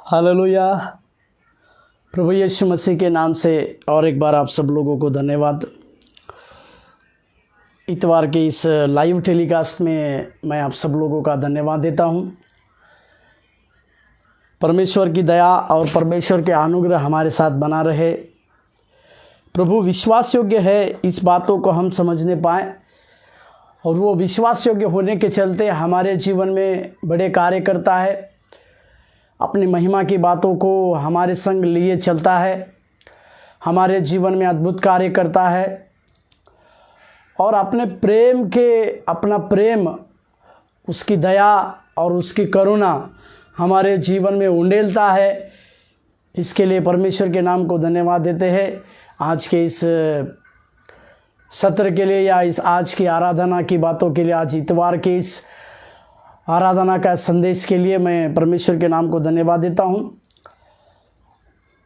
Hallelujah. प्रभु यीशु मसीह के नाम से और एक बार आप सब लोगों को धन्यवाद। इतवार के इस लाइव टेलीकास्ट में मैं आप सब लोगों का धन्यवाद देता हूं। परमेश्वर की दया और परमेश्वर के अनुग्रह हमारे साथ बना रहे। प्रभु विश्वास योग्य है, इस बातों को हम समझने पाएँ और वो विश्वास योग्य होने के चलते हमारे जीवन में बड़े कार्य करता है। अपनी महिमा की बातों को हमारे संग लिए चलता है, हमारे जीवन में अद्भुत कार्य करता है और अपना प्रेम, उसकी दया और उसकी करुणा हमारे जीवन में उंडेलता है। इसके लिए परमेश्वर के नाम को धन्यवाद देते हैं। आज के इस सत्र के लिए या इस आज की आराधना की बातों के लिए, आज इतवार के इस आराधना का संदेश के लिए मैं परमेश्वर के नाम को धन्यवाद देता हूं।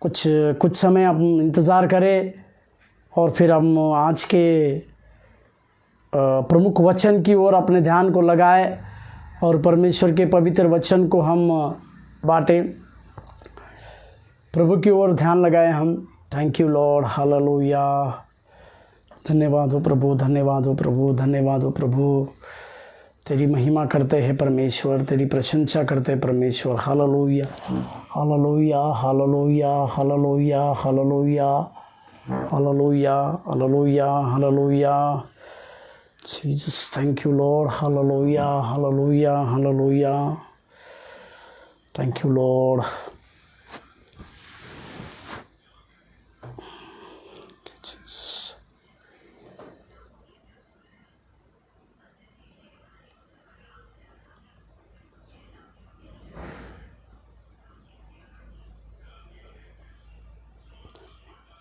कुछ समय हम इंतज़ार करें और फिर हम आज के प्रमुख वचन की ओर अपने ध्यान को लगाएं और परमेश्वर के पवित्र वचन को हम बांटें, प्रभु की ओर ध्यान लगाएं हम। Thank you Lord, hallelujah. धन्यवाद हो प्रभु, धन्यवाद हो प्रभु, धन्यवाद हो प्रभु। तेरी महिमा करते हैं परमेश्वर, तेरी प्रशंसा करते हैं परमेश्वर। Hallelujah, hallelujah, hallelujah, hallelujah, hallelujah, hallelujah, hallelujah, hallelujah. Jesus, thank you Lord. Hallelujah, hallelujah, hallelujah. Thank you Lord.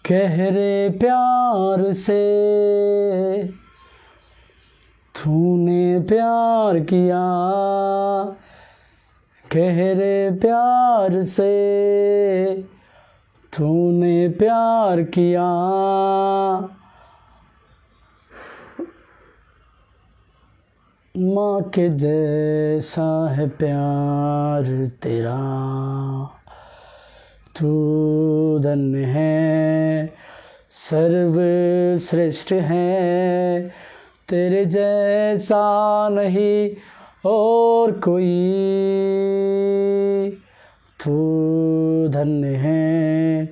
गहरे प्यार से तूने प्यार किया, गहरे प्यार से तूने प्यार किया। माँ के जैसा है प्यार तेरा, तू धन्य है, सर्वश्रेष्ठ है, तेरे जैसा नहीं और कोई। तू धन्य है,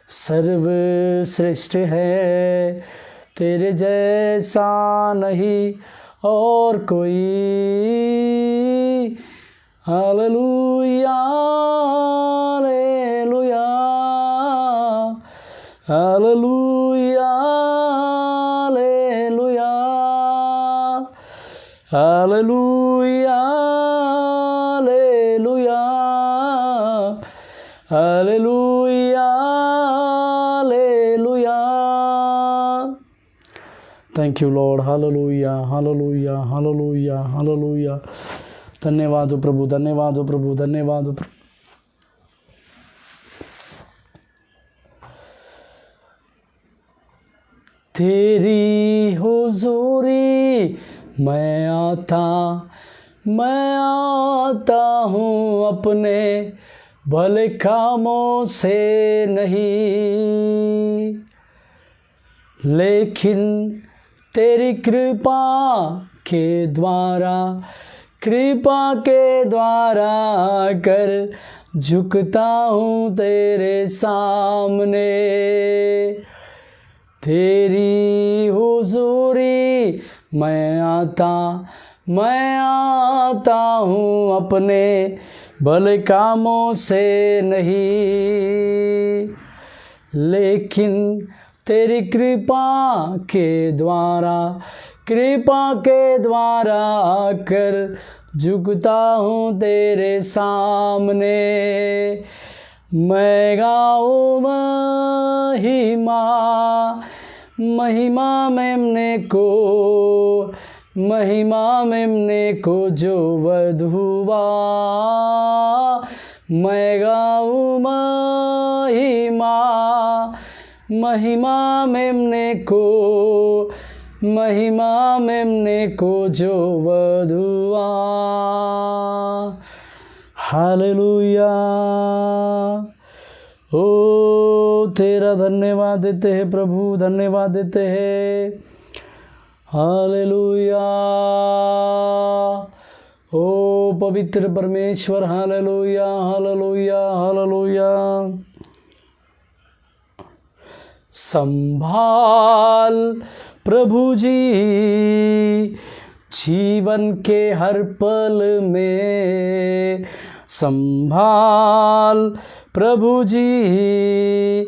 सर्वश्रेष्ठ है, तेरे जैसा नहीं और कोई। Hallelujah, hallelujah, hallelujah, hallelujah, hallelujah, hallelujah, hallelujah. Thank you Lord. Hallelujah, hallelujah, hallelujah, hallelujah. धन्यवाद हो प्रभु, धन्यवाद हो प्रभु, धन्यवाद हो प्रभु। तेरी हुजूरी मैं आता हूँ, अपने भले कामों से नहीं, लेकिन तेरी कृपा के द्वारा कर झुकता हूँ तेरे सामने। तेरी हुजूरी मैं आता हूँ, अपने भले कामों से नहीं, लेकिन तेरी कृपा के द्वारा कर झुकता हूँ तेरे सामने। मैं गाऊँ महिमा मेमने को जो वध हुआ। मैं गाऊँ महिमा मेमने को जो वध हुआ। हालेलुया। ओ तेरा धन्यवाद देते हैं प्रभु, धन्यवाद देते हैं। हालेलुया। ओ पवित्र परमेश्वर, हालेलुया हालेलुया हालेलुया। संभाल प्रभु जी जीवन के हर पल में, संभाल प्रभु जी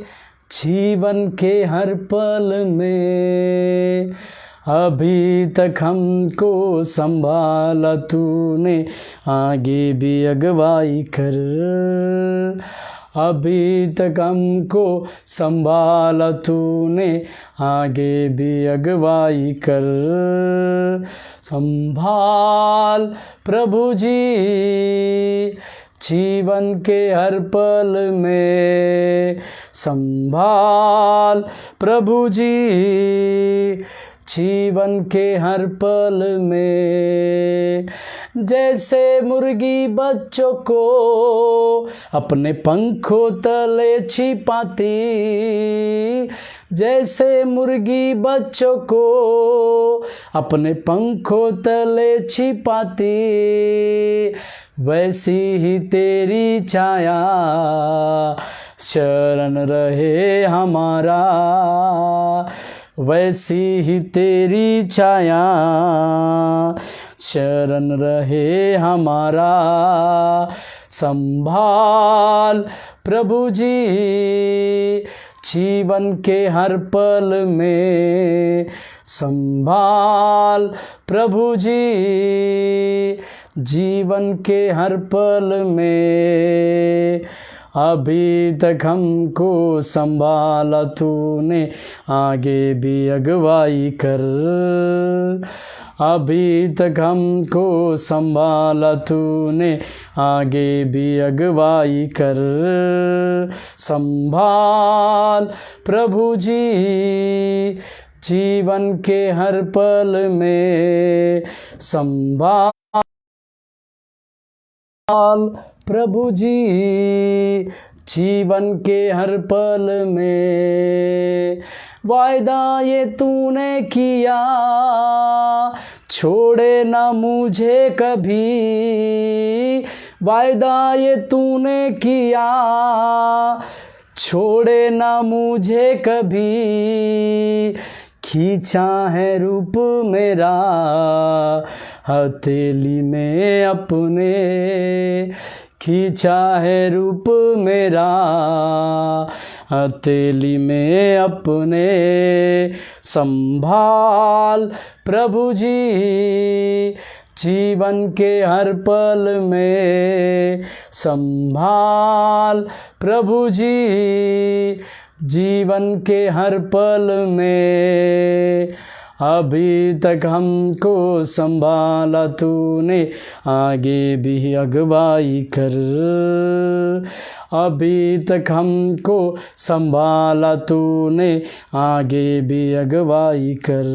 जीवन के हर पल में। अभी तक हमको संभाला तूने, आगे भी अगुवाई कर। अभी तक हमको संभाला तूने, आगे भी अगुवाई कर। संभाल प्रभु जी जीवन के हर पल में, संभाल प्रभु जी जीवन के हर पल में। जैसे मुर्गी बच्चों को अपने पंखों तले छिपाती, जैसे मुर्गी बच्चों को अपने पंखों तले छिपाती, वैसी ही तेरी छाया शरण रहे हमारा, वैसी ही तेरी छाया शरण रहे हमारा। संभाल प्रभु जी जीवन के हर पल में, संभाल प्रभु जी जीवन के हर पल में। अभी तक हमको संभाला तूने, आगे भी अगुवाई कर। अभी तक हमको संभाला तूने, आगे भी अगुवाई कर। संभाल प्रभु जी जीवन के हर पल में, संभाल प्रभु जी जीवन के हर पल में। वायदा ये तूने किया, छोड़े ना मुझे कभी। वायदा ये तूने किया, छोड़े ना मुझे कभी। खींचा है रूप मेरा हथेली में अपने, खींचा है रूप मेरा हथेली में अपने। संभाल प्रभु जी जीवन के हर पल में, संभाल प्रभु जी जीवन के हर पल में। अभी तक हमको संभाला तूने, आगे भी अगुवाई कर। अभी तक हमको संभाला तूने, आगे भी अगुवाई कर।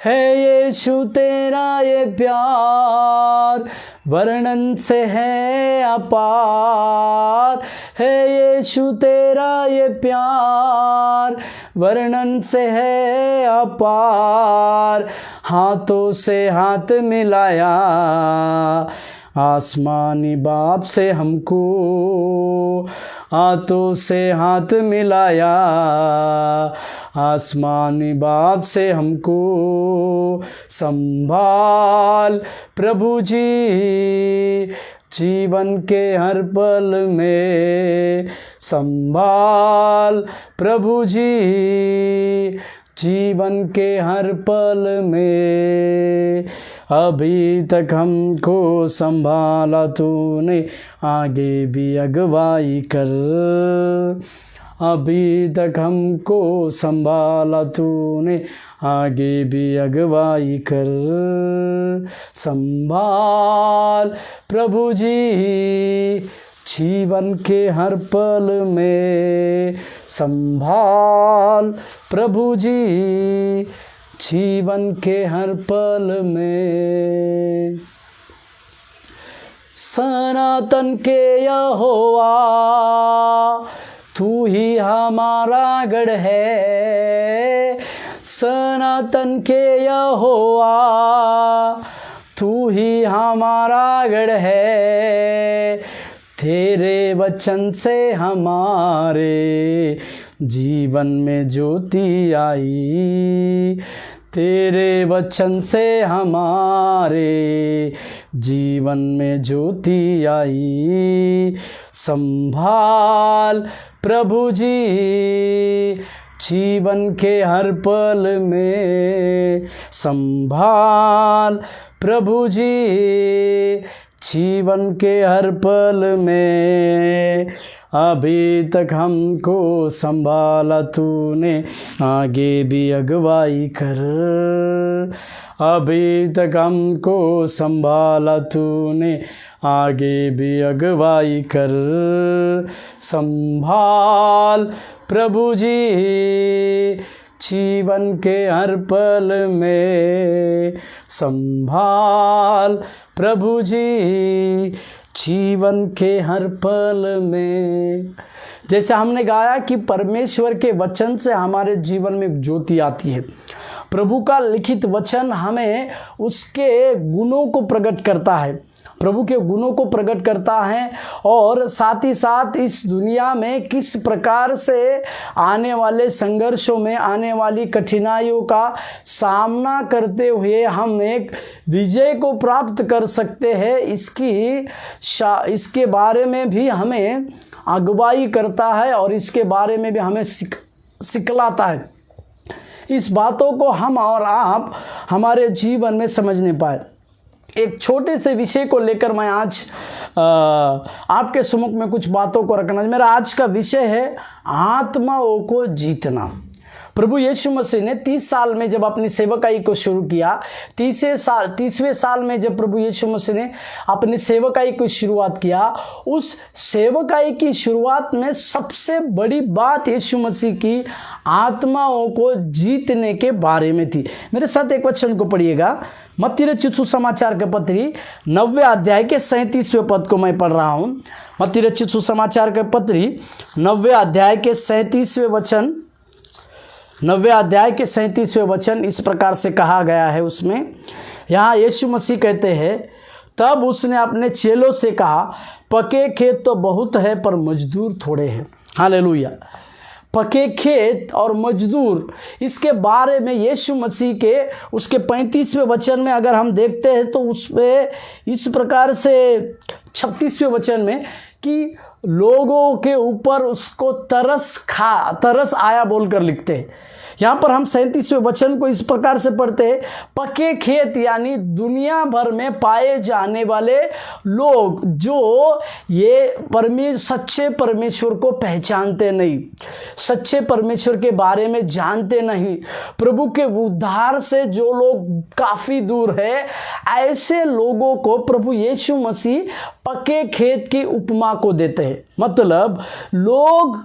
है यीशु तेरा ये प्यार, वर्णन से है अपार। है यीशु तेरा ये प्यार, वर्णन से है अपार। हाथों से हाथ मिलाया आसमानी बाप से हमको, हाथों से हाथ मिलाया आसमानी बाप से हमको। संभाल प्रभु जी जीवन के हर पल में, संभाल प्रभु जी जीवन के हर पल में। अभी तक हमको संभाला तूने, आगे भी अगुवाई कर। अभी तक हमको संभाला तूने, आगे भी अगुवाई कर। संभाल प्रभु जी जीवन के हर पल में, संभाल प्रभु जी जीवन के हर पल में। सनातन के यहोवा तू ही हमारा गढ़ है, सनातन के यहोवा तू ही हमारा गढ़ है, तेरे वचन से हमारे जीवन में ज्योति आई, तेरे वचन से हमारे जीवन में ज्योति आई। संभाल प्रभु जी जीवन के हर पल में, संभाल प्रभु जी जीवन के हर पल में, अभी तक हमको संभाला तूने आगे भी अगुवाई कर, अभी तक हमको संभाला तूने आगे भी अगुवाई कर। संभाल प्रभु जी जीवन के हर पल में, संभाल प्रभु जी जीवन के हर पल में। जैसे हमने गाया कि परमेश्वर के वचन से हमारे जीवन में ज्योति आती है। प्रभु का लिखित वचन हमें उसके गुणों को प्रकट करता है, प्रभु के गुणों को प्रकट करता है, और साथ ही साथ इस दुनिया में किस प्रकार से आने वाले संघर्षों में, आने वाली कठिनाइयों का सामना करते हुए हम एक विजय को प्राप्त कर सकते हैं, इसके बारे में भी हमें अगुवाई करता है और इसके बारे में भी हमें सिखलाता है। इस बातों को हम और आप हमारे जीवन में समझने पाए। एक छोटे से विषय को लेकर मैं आज आपके सम्मुख में कुछ बातों को रखना। मेरा आज का विषय है आत्माओं को जीतना। प्रभु यीशु मसीह ने 30 साल में जब अपनी सेवकाई को शुरू किया, 30वें साल में जब प्रभु यीशु मसीह ने अपनी सेवकाई की शुरुआत किया, उस सेवकाई की शुरुआत में सबसे बड़ी बात यीशु मसीह की आत्माओं को जीतने के बारे में थी। मेरे साथ एक वचन को पढ़िएगा, मत्ती रचित सुसमाचार के पत्री 9वें अध्याय के 37वें पद को मैं पढ़ रहा हूँ। मत्ती रचित सुसमाचार के पत्री 9वें अध्याय के 37वें वचन, 9वें अध्याय के 37वें वचन इस प्रकार से कहा गया है। उसमें यहाँ यीशु मसीह कहते हैं, तब उसने अपने चेलों से कहा, पके खेत तो बहुत है पर मजदूर थोड़े हैं। हालेलुया। पके खेत और मजदूर, इसके बारे में यीशु मसीह के उसके 35वें वचन में अगर हम देखते हैं तो उसमें इस प्रकार से 36वें वचन में कि लोगों के ऊपर उसको तरस आया बोलकर लिखते हैं। यहाँ पर हम 37वें वचन को इस प्रकार से पढ़ते हैं, पके खेत यानी दुनिया भर में पाए जाने वाले लोग जो ये सच्चे परमेश्वर को पहचानते नहीं, सच्चे परमेश्वर के बारे में जानते नहीं, प्रभु के उद्धार से जो लोग काफ़ी दूर है, ऐसे लोगों को प्रभु यीशु मसीह पके खेत की उपमा को देते हैं। मतलब लोग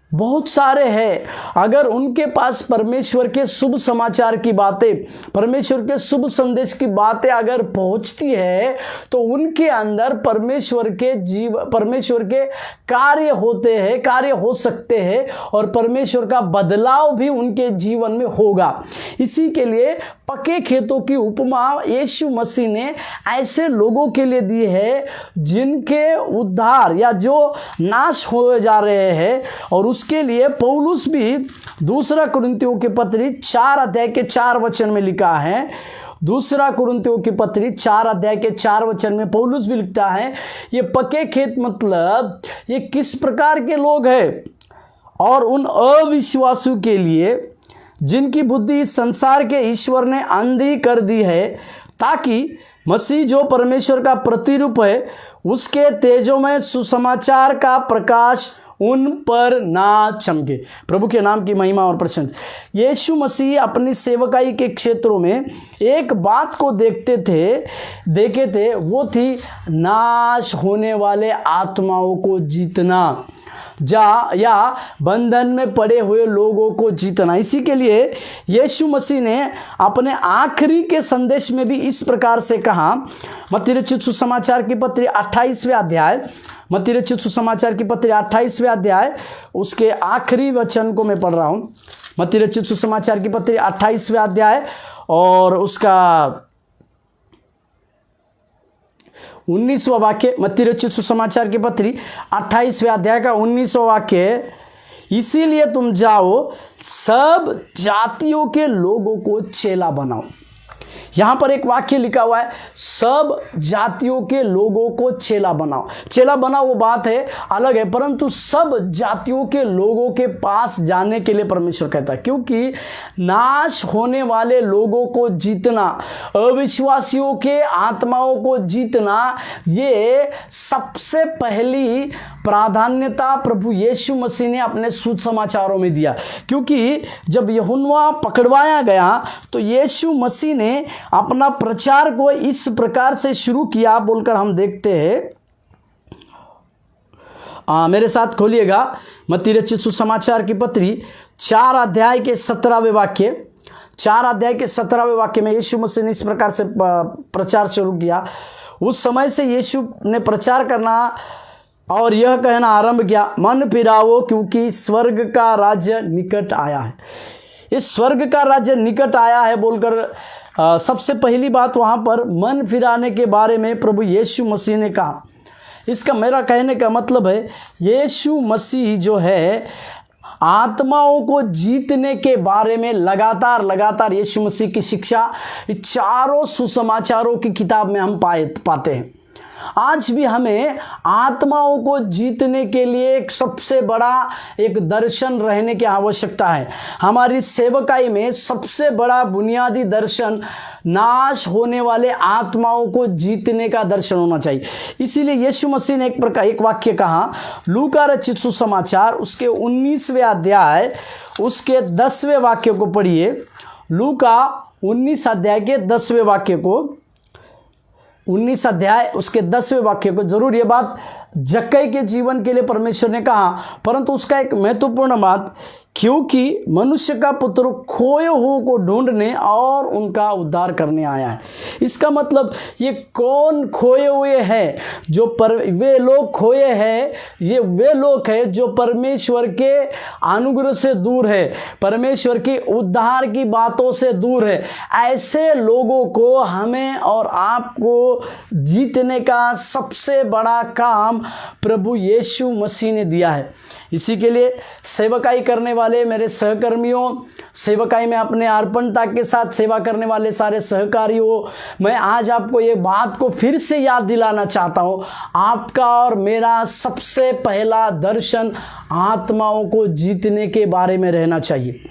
बहुत सारे हैं, अगर उनके पास परमेश्वर के शुभ समाचार की बातें, परमेश्वर के शुभ संदेश की बातें अगर पहुंचती है तो उनके अंदर परमेश्वर के कार्य होते हैं, कार्य हो सकते हैं और परमेश्वर का बदलाव भी उनके जीवन में होगा। इसी के लिए पके खेतों की उपमा यीशु मसीह ने ऐसे लोगों के लिए दी है जिनके उद्धार या जो नाश हो जा रहे हैं, और उसके लिए पौलुस भी दूसरा कुरिन्थियों के पत्री 4 अध्याय के 4 वचन में लिखा है। दूसरा कुरिन्थियों की पत्री 4 अध्याय के 4 वचन में पौलुस भी लिखता है, ये पके खेत मतलब ये किस प्रकार के लोग हैं, और उन अविश्वासियों के लिए जिनकी बुद्धि इस संसार के ईश्वर ने अंधी कर दी है, ताकि मसीह जो परमेश्वर का प्रतिरूप है उसके तेजोमय सुसमाचार का प्रकाश उन पर ना चमके। प्रभु के नाम की महिमा और प्रशंसा। यीशु मसीह अपनी सेवकाई के क्षेत्रों में एक बात को देखे थे, वो थी नाश होने वाले आत्माओं को जीतना। या बंधन में पड़े हुए लोगों को जीतना। इसी के लिए यीशु मसीह ने अपने आखिरी के संदेश में भी इस प्रकार से कहा। मत्ती रचित सुसमाचार की पत्री 28वें अध्याय, मत्ती रचित सुसमाचार की पत्री 28वें अध्याय उसके आखिरी वचन को मैं पढ़ रहा हूँ। मत्ती रचित सुसमाचार की पत्री 28वें अध्याय और उसका 19वां वाक्य। मत्ती रचित सुसमाचार की पत्री 28वें अध्याय का 19वां वाक्य, इसीलिए तुम जाओ सब जातियों के लोगों को चेला बनाओ। यहां पर एक वाक्य लिखा हुआ है, सब जातियों के लोगों को चेला बनाओ। चेला बनाओ वो बात है, अलग है, परंतु सब जातियों के लोगों के पास जाने के लिए परमेश्वर कहता है, क्योंकि नाश होने वाले लोगों को जीतना, अविश्वासियों के आत्माओं को जीतना, ये सबसे पहली प्राधान्यता प्रभु यीशु मसीह ने अपने सुसमाचारों में दिया। क्योंकि जब यूहन्ना पकड़वाया गया तो यीशु मसीह ने अपना प्रचार को इस प्रकार से शुरू किया बोलकर हम देखते हैं। मेरे साथ खोलिएगा मत्ती रचित सुसमाचार की पत्री 4 अध्याय के 17वें वाक्य। 4 अध्याय के 17वें वाक्य में यीशु मसीह ने इस प्रकार से प्रचार शुरू किया। उस समय से यीशु ने प्रचार करना और यह कहना आरंभ किया, मन फिराओ क्योंकि स्वर्ग का राज्य निकट आया है। इस स्वर्ग का राज्य निकट आया है बोलकर सबसे पहली बात वहाँ पर मन फिराने के बारे में प्रभु यीशु मसीह ने कहा। इसका मेरा कहने का मतलब है, यीशु मसीह जो है आत्माओं को जीतने के बारे में लगातार यीशु मसीह की शिक्षा चारों सुसमाचारों की किताब में हम पाते हैं। आज भी हमें आत्माओं को जीतने के लिए एक सबसे बड़ा एक दर्शन रहने की आवश्यकता है। हमारी सेवकाई में सबसे बड़ा बुनियादी दर्शन नाश होने वाले आत्माओं को जीतने का दर्शन होना चाहिए। इसीलिए यीशु मसीह ने एक वाक्य कहा, लूका रचित सुसमाचार उसके 19वें अध्याय उसके 10वें वाक्य को पढ़िए। लूका 19 अध्याय के 10वें वाक्य को, 19 अध्याय उसके 10वें वाक्य को। जरूर ये बात जक्कई के जीवन के लिए परमेश्वर ने कहा, परंतु उसका एक महत्वपूर्ण बात, क्योंकि मनुष्य का पुत्र खोए हुओं को ढूंढने और उनका उद्धार करने आया है। इसका मतलब ये कौन खोए हुए हैं? वे लोग खोए हैं, ये वे लोग हैं जो परमेश्वर के अनुग्रह से दूर है, परमेश्वर के उद्धार की बातों से दूर है। ऐसे लोगों को हमें और आपको जीतने का सबसे बड़ा काम प्रभु यीशु मसीह ने दिया है। इसी के लिए सेवकाई करने वाले मेरे सहकर्मियों, सेवकाई में अपने अर्पणता के साथ सेवा करने वाले सारे सहकारियों, मैं आज आपको ये बात को फिर से याद दिलाना चाहता हूँ, आपका और मेरा सबसे पहला दर्शन आत्माओं को जीतने के बारे में रहना चाहिए।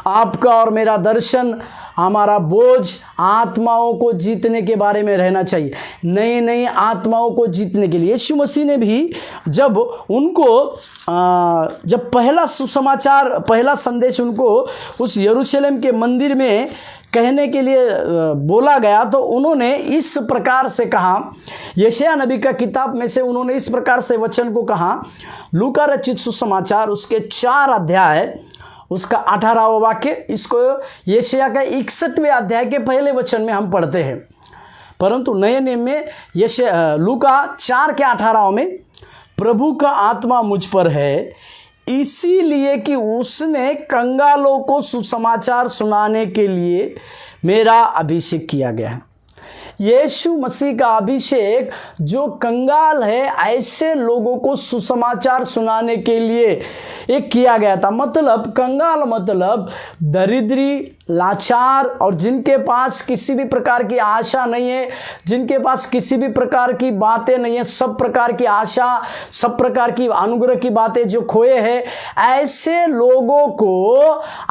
आपका और मेरा दर्शन, हमारा बोझ आत्माओं को जीतने के बारे में रहना चाहिए, नई आत्माओं को जीतने के लिए। यीशु मसीह ने भी जब पहला सुसमाचार, पहला संदेश उनको उस यरूशलेम के मंदिर में कहने के लिए बोला गया, तो उन्होंने इस प्रकार से कहा, यशायाह नबी का किताब में से उन्होंने इस प्रकार से वचन को कहा। लूका रचित सुसमाचार उसके 4 अध्याय उसका 18वां वाक्य, इसको यशायाह का 61वें अध्याय के पहले वचन में हम पढ़ते हैं, परंतु नए नियम में लूका 4 के 18 में, प्रभु का आत्मा मुझ पर है, इसीलिए कि उसने कंगालों को सुसमाचार सुनाने के लिए मेरा अभिषेक किया गया है। यीशु मसीह का अभिषेक जो कंगाल है ऐसे लोगों को सुसमाचार सुनाने के लिए एक किया गया था। मतलब कंगाल मतलब दरिद्री, लाचार और जिनके पास किसी भी प्रकार की आशा नहीं है, जिनके पास किसी भी प्रकार की बातें नहीं है, सब प्रकार की आशा, सब प्रकार की अनुग्रह की बातें जो खोए हैं, ऐसे लोगों को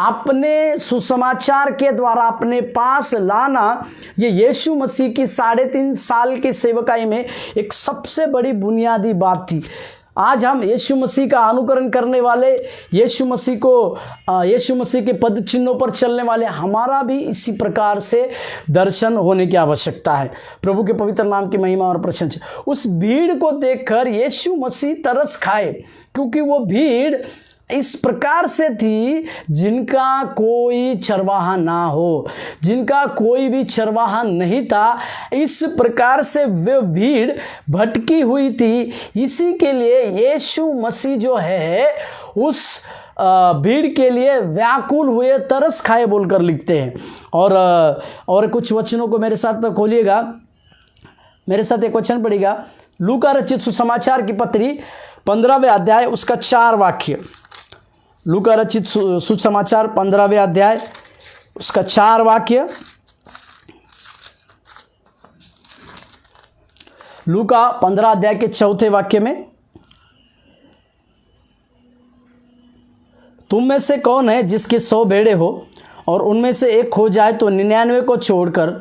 अपने सुसमाचार के द्वारा अपने पास लाना, ये यीशु मसीह की 3.5 साल की सेवकाई में एक सबसे बड़ी बुनियादी बात थी। आज हम यीशु मसीह का अनुकरण करने वाले, यीशु मसीह के पद चिन्हों पर चलने वाले, हमारा भी इसी प्रकार से दर्शन होने की आवश्यकता है। प्रभु के पवित्र नाम की महिमा और प्रशंसा। उस भीड़ को देखकर यीशु मसीह तरस खाए, क्योंकि वो भीड़ इस प्रकार से थी जिनका कोई चरवाहा ना हो, जिनका कोई भी चरवाहा नहीं था। इस प्रकार से वे भीड़ भटकी हुई थी। इसी के लिए यीशु मसीह जो है उस भीड़ के लिए व्याकुल हुए, तरस खाए बोलकर लिखते हैं। और कुछ वचनों को मेरे साथ खोलिएगा, मेरे साथ एक वचन पढ़िएगा। लूका रचित सुसमाचार की पत्री 15वें अध्याय उसका 4 वाक्य। लूका रचित सुसमाचार 15वें अध्याय उसका 4 वाक्य। लूका 15 अध्याय के 4 वाक्य में, तुम में से कौन है जिसके 100 भेड़े हो और उनमें से एक खो जाए तो 99 को छोड़कर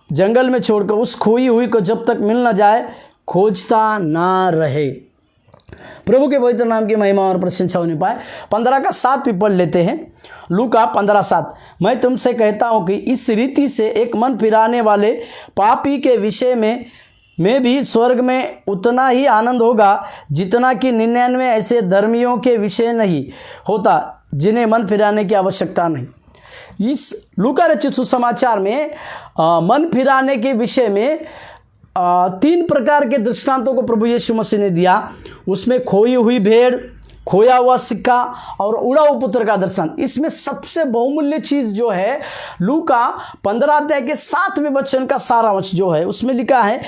जंगल में छोड़कर उस खोई हुई को जब तक मिल न जाए खोजता ना रहे। प्रभु के पवित्र नाम की महिमा और प्रशंसा होने पाए। 15 का 7 भी पढ़ लेते हैं। लूका 15:7, मैं तुमसे कहता हूं कि इस रीति से एक मन फिराने वाले पापी के विषय में भी स्वर्ग में उतना ही आनंद होगा जितना कि 99 ऐसे धर्मियों के विषय नहीं होता जिन्हें मन फिराने की आवश्यकता नहीं। इस लूका रचित सुसमाचार में मन फिराने के विषय में 3 प्रकार के दृष्टांतों को प्रभु यीशु मसीह ने दिया। उसमें खोई हुई भेड़, खोया हुआ सिक्का और उड़ा हुआ पुत्र का दर्शन। इसमें सबसे बहुमूल्य चीज जो है, लूका 15 अध्याय के 7वें वचन का सारांश जो है, उसमें लिखा है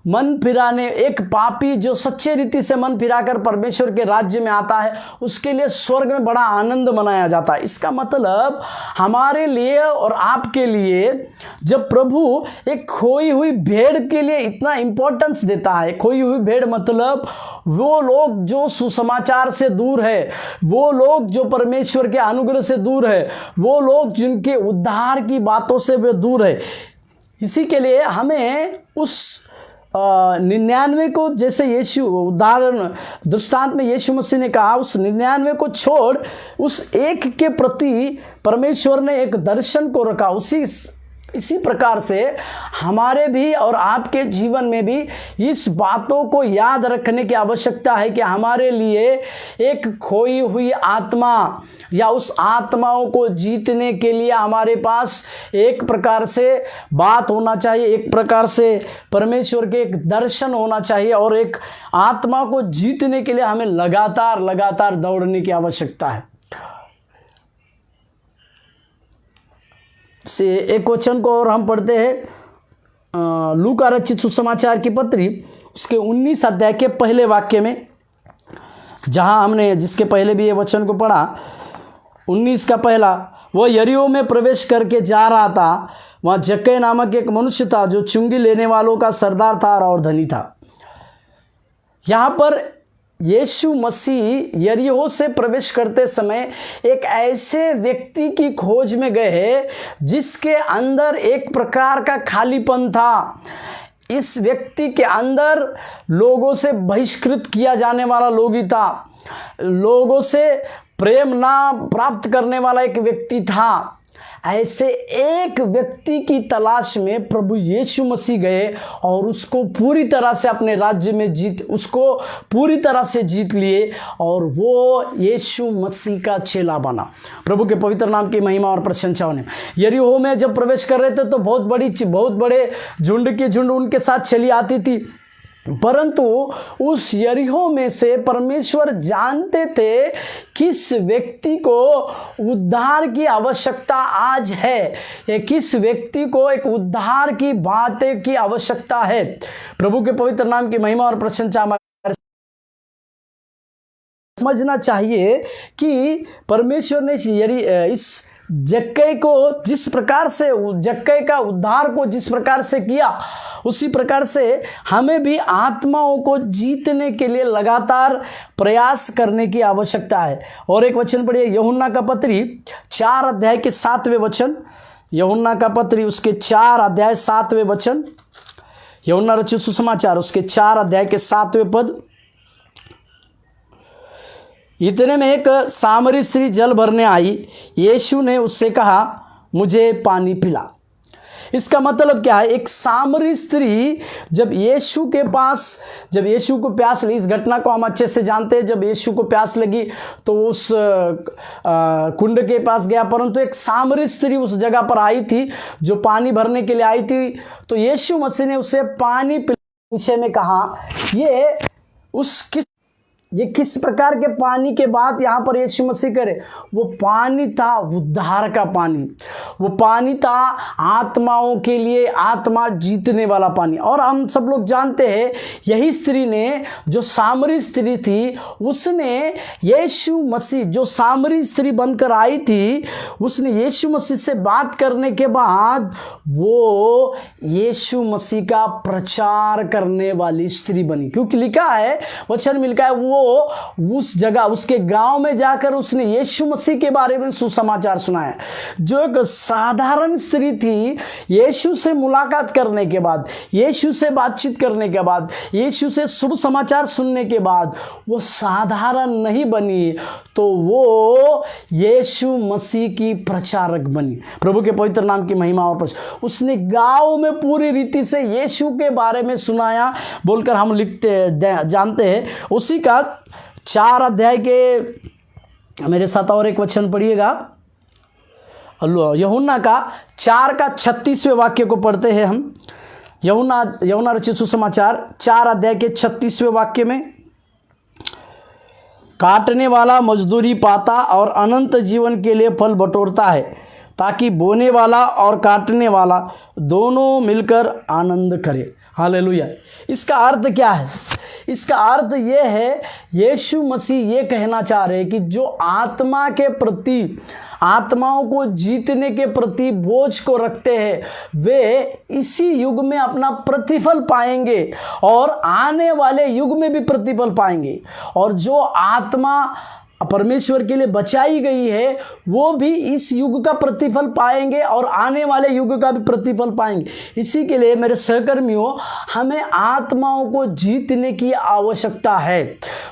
एक पापी जो सच्चे रीति से मन फिराकर परमेश्वर के राज्य में आता है, उसके लिए स्वर्ग में बड़ा आनंद मनाया जाता है। इसका मतलब हमारे लिए और आपके लिए जब प्रभु एक खोई हुई भेड़ के लिए इतना इंपॉर्टेंस देता है, खोई हुई भेड़ मतलब वो लोग जो सुसमाचार से दूर है, वो लोग जो परमेश्वर के अनुग्रह से दूर है, वो लोग जिनके उद्धार की बातों से वे दूर है। इसी के लिए हमें उस 99 को, जैसे यीशु उदाहरण दृष्टांत में यीशु मसीह ने कहा, उस 99 को छोड़ उस एक के प्रति परमेश्वर ने एक दर्शन को रखा। इसी प्रकार से हमारे भी और आपके जीवन में भी इस बातों को याद रखने की आवश्यकता है कि हमारे लिए एक खोई हुई आत्मा या उस आत्माओं को जीतने के लिए हमारे पास एक प्रकार से बात होना चाहिए, एक प्रकार से परमेश्वर के एक दर्शन होना चाहिए, और एक आत्मा को जीतने के लिए हमें लगातार दौड़ने की आवश्यकता है। से एक वचन को और हम पढ़ते हैं लूका रचित सुसमाचार की पत्री उसके 19 अध्याय के पहले वाक्य में, जहां हमने जिसके पहले भी ये वचन को पढ़ा, 19 का पहला। वह यरीहो में प्रवेश करके जा रहा था, वहां जक्कै नामक एक मनुष्य था जो चुंगी लेने वालों का सरदार था और धनी था। यहां पर यीशु मसीह यरीहो से प्रवेश करते समय एक ऐसे व्यक्ति की खोज में गए जिसके अंदर एक प्रकार का खालीपन था। इस व्यक्ति के अंदर लोगों से बहिष्कृत किया जाने वाला लोग ही था, लोगों से प्रेम ना प्राप्त करने वाला एक व्यक्ति था। ऐसे एक व्यक्ति की तलाश में प्रभु यीशु मसीह गए और उसको पूरी तरह से अपने राज्य में जीत लिए, और वो यीशु मसीह का चेला बना। प्रभु के पवित्र नाम की महिमा और प्रशंसा होने। यरीहो में जब प्रवेश कर रहे थे तो बहुत बड़े झुंड की झुंड उनके साथ चली आती थी, परंतु उस यरीहो में से परमेश्वर जानते थे किस व्यक्ति को उद्धार की आवश्यकता आज है, या किस व्यक्ति को एक उद्धार की बातें की आवश्यकता है। प्रभु के पवित्र नाम की महिमा और प्रशंसा। समझना चाहिए कि परमेश्वर ने इस जक्कै को जिस प्रकार से, जक्कै का उद्धार को जिस प्रकार से किया, उसी प्रकार से हमें भी आत्माओं को जीतने के लिए लगातार प्रयास करने की आवश्यकता है। और एक वचन पढ़िए, यूहन्ना का पत्री 4 अध्याय के 7वें वचन। यूहन्ना का पत्री उसके 4 अध्याय 7वें वचन। यूहन्ना रचित सुसमाचार उसके 4 अध्याय के 7वें पद। इतने में एक सामरी स्त्री जल भरने आई। यीशु ने उससे कहा, मुझे पानी पिला। इसका मतलब क्या है? एक सामरी स्त्री जब यीशु को प्यास लगी, इस घटना को हम अच्छे से जानते हैं। जब यीशु को प्यास लगी तो उस कुंड के पास गया, परंतु एक सामरी स्त्री उस जगह पर आई थी जो पानी भरने के लिए आई थी। तो यीशु मसीह ने उसे पानी पिलाने विषय में कहा। ये किस प्रकार के पानी के बात यहाँ पर यीशु मसीह करे? वो पानी था उद्धार का पानी, वो पानी था आत्माओं के लिए, आत्मा जीतने वाला पानी। और हम सब लोग जानते हैं यही स्त्री ने, जो सामरी स्त्री थी, उसने यीशु मसीह, जो सामरी स्त्री बनकर आई थी, उसने यीशु मसीह से बात करने के बाद वो यीशु मसीह का प्रचार करने वाली स्त्री बनी। क्योंकि लिखा है, वचन मिलता है, वो उस जगह, उसके गांव में जाकर उसने यीशु मसीह के बारे में सुसमाचार सुनाया। जो एक साधारण स्त्री थी, यीशु से मुलाकात करने के बाद, यीशु से बातचीत करने के बाद, यीशु से शुभ समाचार सुनने के बाद वो साधारण नहीं बनी, तो वो यीशु मसीह की प्रचारक बनी। प्रभु के पवित्र नाम की महिमा और प्रशंसा। उसने गांव में पूरी रीति से यीशु के बारे में सुनाया बोलकर हम जानते हैं। उसी का 4 अध्याय के मेरे साथ और एक वचन पढ़िएगा। यूहन्ना का 4 का 36वें वाक्य को पढ़ते हैं हम। यूहन्ना रचित सुसमाचार 4 अध्याय के 36वें वाक्य में, काटने वाला मजदूरी पाता और अनंत जीवन के लिए फल बटोरता है, ताकि बोने वाला और काटने वाला दोनों मिलकर आनंद करे। हालेलुया। इसका अर्थ क्या है? इसका अर्थ ये है, यीशु मसीह ये कहना चाह रहे हैं कि जो आत्मा के प्रति, आत्माओं को जीतने के प्रति बोझ को रखते हैं, वे इसी युग में अपना प्रतिफल पाएंगे और आने वाले युग में भी प्रतिफल पाएंगे। और जो आत्मा परमेश्वर के लिए बचाई गई है, वो भी इस युग का प्रतिफल पाएंगे और आने वाले युग का भी प्रतिफल पाएंगे। इसी के लिए मेरे सहकर्मियों, हमें आत्माओं को जीतने की आवश्यकता है।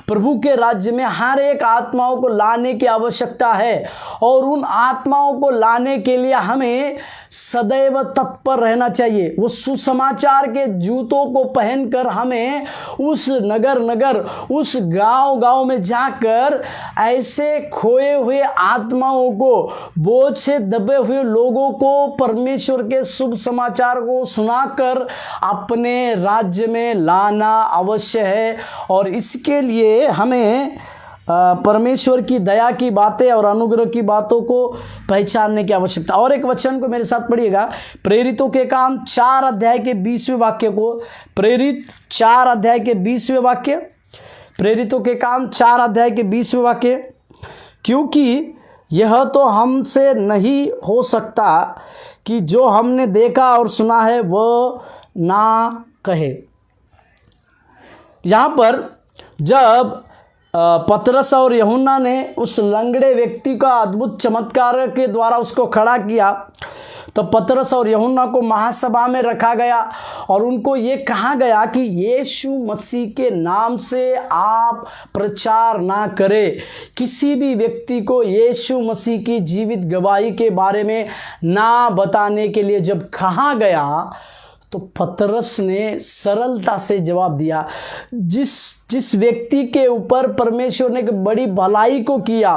प्रभु के राज्य में हर एक आत्माओं को लाने की आवश्यकता है, और उन आत्माओं को लाने के लिए हमें सदैव तत्पर रहना चाहिए। वो सुसमाचार के जूतों को पहनकर हमें उस नगर, उस गांव में जाकर ऐसे खोए हुए आत्माओं को, बोझ से दबे हुए लोगों को परमेश्वर के शुभ समाचार को सुनाकर अपने राज्य में लाना अवश्य है। और इसके लिए हमें परमेश्वर की दया की बातें और अनुग्रह की बातों को पहचानने की आवश्यकता। और एक वचन को मेरे साथ पढ़िएगा, प्रेरितों के काम 4 अध्याय के 20वें वाक्य को। प्रेरित 4 अध्याय के 20वें वाक्य, प्रेरितों के काम 4 अध्याय के 20वें वाक्य। क्योंकि यह तो हमसे नहीं हो सकता कि जो हमने देखा और सुना है वह ना कहे। यहाँ पर जब पतरस और यूहन्ना ने उस लंगड़े व्यक्ति का अद्भुत चमत्कार के द्वारा उसको खड़ा किया, तो पतरस और यूहन्ना को महासभा में रखा गया और उनको ये कहा गया कि यीशु मसीह के नाम से आप प्रचार ना करें। किसी भी व्यक्ति को यीशु मसीह की जीवित गवाही के बारे में ना बताने के लिए जब कहा गया, तो पतरस ने सरलता से जवाब दिया। जिस व्यक्ति के ऊपर परमेश्वर ने बड़ी भलाई को किया,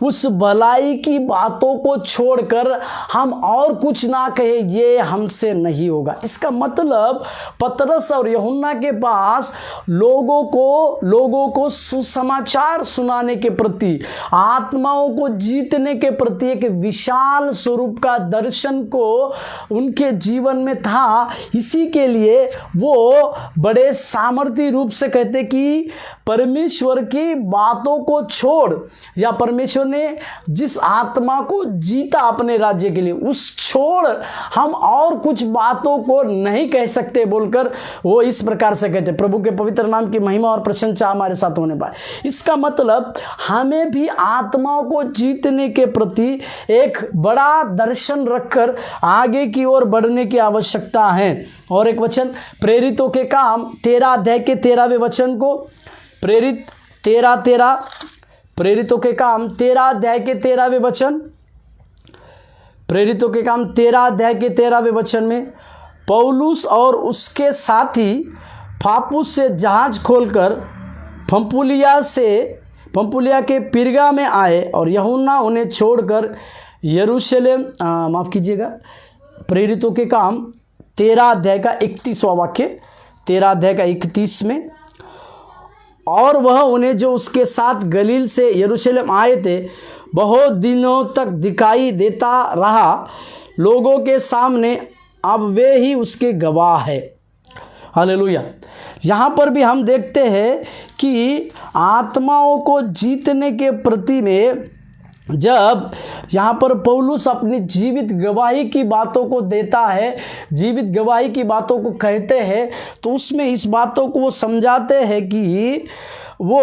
उस भलाई की बातों को छोड़कर हम और कुछ ना कहे, ये हमसे नहीं होगा। इसका मतलब पतरस और यूहन्ना के पास लोगों को सुसमाचार सुनाने के प्रति, आत्माओं को जीतने के प्रति एक विशाल स्वरूप का दर्शन को उनके जीवन में था। इसी के लिए वो बड़े सामर्थ्य रूप से कहते कि परमेश्वर की बातों को छोड़, या परमेश्वर ने जिस आत्मा को जीता अपने राज्य के लिए, उस छोड़ हम और कुछ बातों को नहीं कह सकते बोलकर वो इस प्रकार से कहते। प्रभु के पवित्र नाम की महिमा और प्रशंसा हमारे साथ होने पाए। इसका मतलब हमें भी आत्माओं को जीतने के प्रति एक बड़ा दर्शन रखकर आगे की ओर बढ़ने की आवश्यकता है। और एक वचन, प्रेरितों के काम 13 अध्याय के 13वें वचन को, प्रेरित 13:13, प्रेरितों के काम 13 अध्याय के 13वें वचन, प्रेरितों के काम 13 अध्याय के 13वें वचन में पौलुस और उसके साथी पाफुस से जहाज खोलकर पंफूलिया के पिरगा में आए और यूहन्ना उन्हें छोड़कर यरूशलेम, माफ़ कीजिएगा, प्रेरितों के काम 13 अध्याय का 31वां वाक्य, 13 अध्याय का 31 में, और वह उन्हें जो उसके साथ गलील से यरूशलेम आए थे बहुत दिनों तक दिखाई देता रहा लोगों के सामने, अब वे ही उसके गवाह है। हालेलुया। यहाँ पर भी हम देखते हैं कि आत्माओं को जीतने के प्रति में जब यहाँ पर पौलुस अपनी जीवित गवाही की बातों को देता है, जीवित गवाही की बातों को कहते हैं, तो उसमें इस बातों को वो समझाते हैं कि वो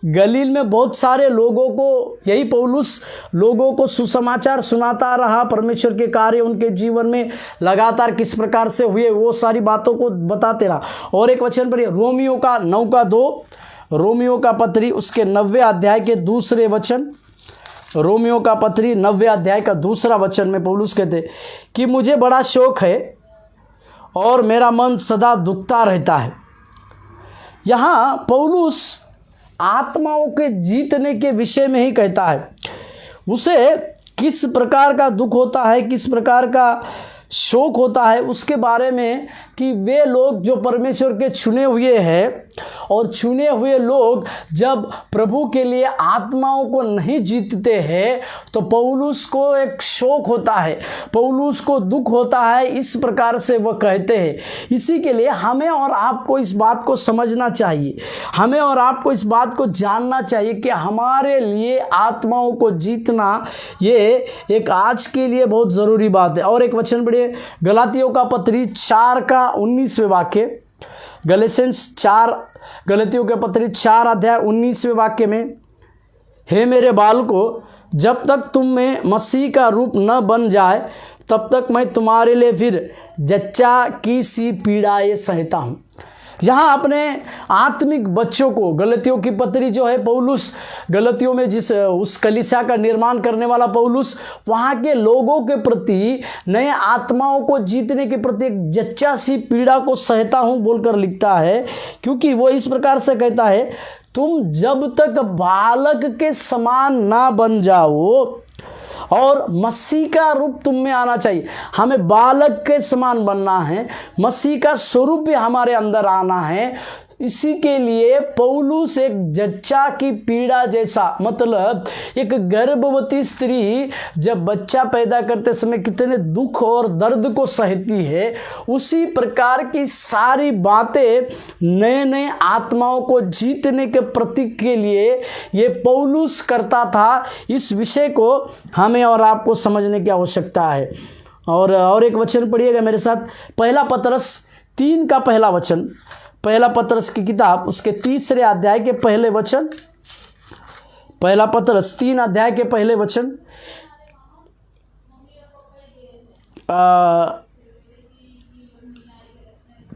गलील में बहुत सारे लोगों को, यही पौलुस लोगों को सुसमाचार सुनाता रहा, परमेश्वर के कार्य उनके जीवन में लगातार किस प्रकार से हुए वो सारी बातों को बताते रहा। और एक वचन पर रोमियो का 9:2, रोमियो का पत्री उसके 90 अध्याय के 2 वचन, रोमियो का पत्री 90 अध्याय का 2 वचन में पौलुस कहते कि मुझे बड़ा शौक है और मेरा मन सदा दुखता रहता है। यहाँ पौलुस आत्माओं के जीतने के विषय में ही कहता है। उसे किस प्रकार का दुख होता है, किस प्रकार का शौक होता है उसके बारे में, कि वे लोग जो परमेश्वर के चुने हुए हैं और चुने हुए लोग जब प्रभु के लिए आत्माओं को नहीं जीतते हैं तो पौलुस को एक शौक होता है, पौलुस को दुख होता है, इस प्रकार से वह कहते हैं। इसी के लिए हमें और आपको इस बात को समझना चाहिए, हमें और आपको इस बात को जानना चाहिए कि हमारे लिए आत्माओं को जीतना ये एक आज के लिए बहुत ज़रूरी बात है। और एक वचन पढ़िए, गलातियों का पत्री 4 का 19वें वाक्य, गलेशियंस 4, गलातियों के पत्री 4 अध्याय 19वें वाक्य में, हे मेरे बालकों, जब तक तुम में मसीह का रूप न बन जाए तब तक मैं तुम्हारे लिए फिर जच्चा की सी पीड़ाएं सहता हूँ। यहाँ अपने आत्मिक बच्चों को, गलतियों की पत्री जो है पौलुस, गलतियों में जिस उस कलीसिया का निर्माण करने वाला पौलुस, वहाँ के लोगों के प्रति, नए आत्माओं को जीतने के प्रति एक जच्चा सी पीड़ा को सहता हूँ बोलकर लिखता है, क्योंकि वो इस प्रकार से कहता है, तुम जब तक बालक के समान ना बन जाओ और मसीह का रूप तुम में आना चाहिए। हमें बालक के समान बनना है, मसीह का स्वरूप भी हमारे अंदर आना है। इसी के लिए पौलुस एक जच्चा की पीड़ा जैसा, मतलब एक गर्भवती स्त्री जब बच्चा पैदा करते समय कितने दुख और दर्द को सहती है, उसी प्रकार की सारी बातें नए नए आत्माओं को जीतने के प्रतीक के लिए ये पौलुस करता था। इस विषय को हमें और आपको समझने की आवश्यकता है। और एक वचन पढ़िएगा मेरे साथ, पहला पतरस 3 का पहला वचन, पहला पतरस की किताब उसके 3 अध्याय के पहले वचन, पहला पतरस 3 अध्याय के पहले वचन,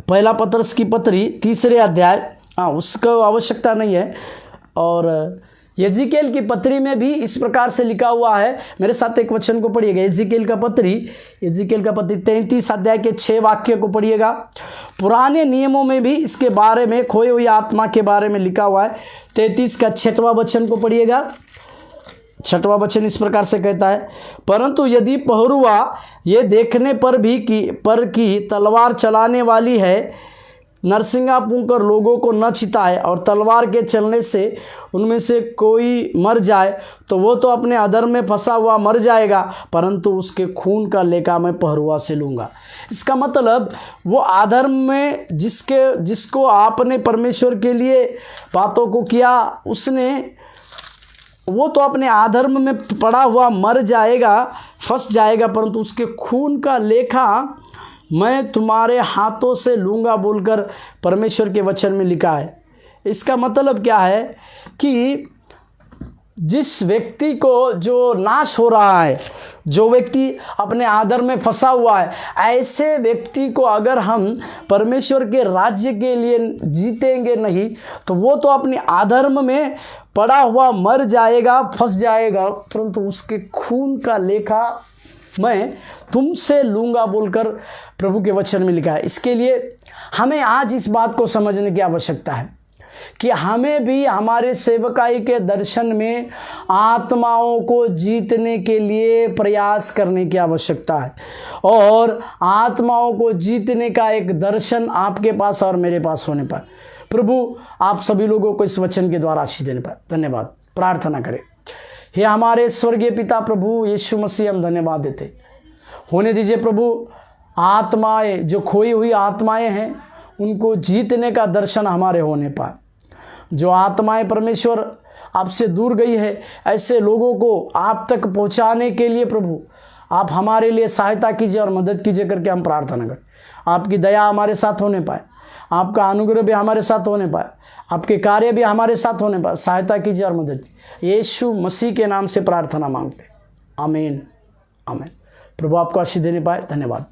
पहला पतरस की पत्री 3 अध्याय, उसको आवश्यकता नहीं है। और यजीकेल की पत्री में भी इस प्रकार से लिखा हुआ है, मेरे साथ एक वचन को पढ़िएगा, यजीकेल का पत्री 33 अध्याय के 6 वाक्य को पढ़िएगा। पुराने नियमों में भी इसके बारे में, खोई हुई आत्मा के बारे में लिखा हुआ है। 33 का 6वां वचन को पढ़िएगा। 6वां वचन इस प्रकार से कहता है, परंतु यदि पहरुआ ये देखने पर की तलवार चलाने वाली है, नरसिंगा पूंकर लोगों को न चिताए और तलवार के चलने से उनमें से कोई मर जाए, तो वो तो अपने अधर्म में फंसा हुआ मर जाएगा, परंतु उसके खून का लेखा मैं पहरुआ से लूँगा। इसका मतलब वो अधर्म में जिसको आपने परमेश्वर के लिए बातों को किया, वो तो अपने अधर्म में पड़ा हुआ मर जाएगा, फंस जाएगा, परंतु उसके खून का लेखा मैं तुम्हारे हाथों से लूँगा बोलकर परमेश्वर के वचन में लिखा है। इसका मतलब क्या है कि जिस व्यक्ति को जो नाश हो रहा है, जो व्यक्ति अपने आदर में फंसा हुआ है, ऐसे व्यक्ति को अगर हम परमेश्वर के राज्य के लिए जीतेंगे नहीं तो वो तो अपने अधर्म में पड़ा हुआ मर जाएगा, फंस जाएगा, परंतु उसके खून का लेखा मैं तुमसे लूँगा बोलकर प्रभु के वचन में लिखा है। इसके लिए हमें आज इस बात को समझने की आवश्यकता है कि हमें भी हमारे सेवकाई के दर्शन में आत्माओं को जीतने के लिए प्रयास करने की आवश्यकता है, और आत्माओं को जीतने का एक दर्शन आपके पास और मेरे पास होने पर प्रभु आप सभी लोगों को इस वचन के द्वारा आशीष देने पर धन्यवाद। प्रार्थना करें। हे हमारे स्वर्गीय पिता प्रभु यीशु मसीह, हम धन्यवाद देते। होने दीजिए प्रभु, आत्माएं जो खोई हुई आत्माएं हैं उनको जीतने का दर्शन हमारे होने पाए। जो आत्माएं परमेश्वर आपसे दूर गई है, ऐसे लोगों को आप तक पहुंचाने के लिए प्रभु आप हमारे लिए सहायता कीजिए और मदद कीजिए करके हम प्रार्थना करें। आपकी दया हमारे साथ होने पाए, आपका अनुग्रह भी हमारे साथ होने पाए, आपके कार्य भी हमारे साथ होने पाए। सहायता कीजिए और मदद कीजिए। यीशु मसीह के नाम से प्रार्थना मांगते, आमीन आमीन। प्रभु आपको आशीष देने पाए। धन्यवाद।